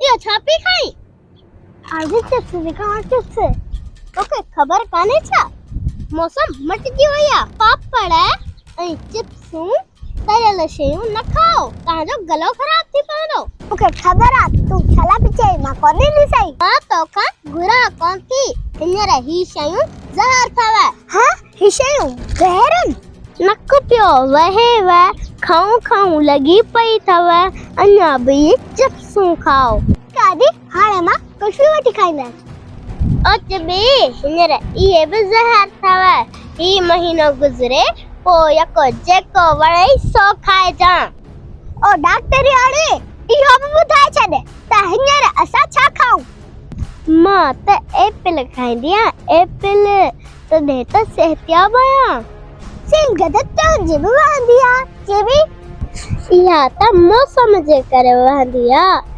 पियो छापी खाई आगे चिप्स दिखा चिप्स ओके खबर काने छा मौसम मट गयो या पापड़ ऐं चिप्सूं तरियल शयूं न खाओ तव्हांजो गलो खराब थी पवंदो मूंखे ख़बर आ तू छला पीछे मां कोन्हे ॾिसई मां तोखां घुरा कोन थी हींअर ही शयूं ज़हर अथव हाँ ही शयूं ज़हरन नक पियो वहे वह खाऊं खाऊं लगी पई अथव अञा बि चिप्सूं खाओ कादी हाणे मां कुझु बि वठी खाईंदसि अच बे हींअर इहे बि ज़हर अथव ही महीनो गुज़रे पोइ यको जेको वणे सो खाइजां ओ डॉक्टर यारे इहो बि ॿुधाए छॾ त हींअर असां छा खाऊं मां त एपल खाईंदी आहियां एपल तॾहिं त सिहतयाब आहियां सिंग त तुंहिंजी बि वहंदी आहे जे बि इहा त मौसम जे करे वहंदी आहे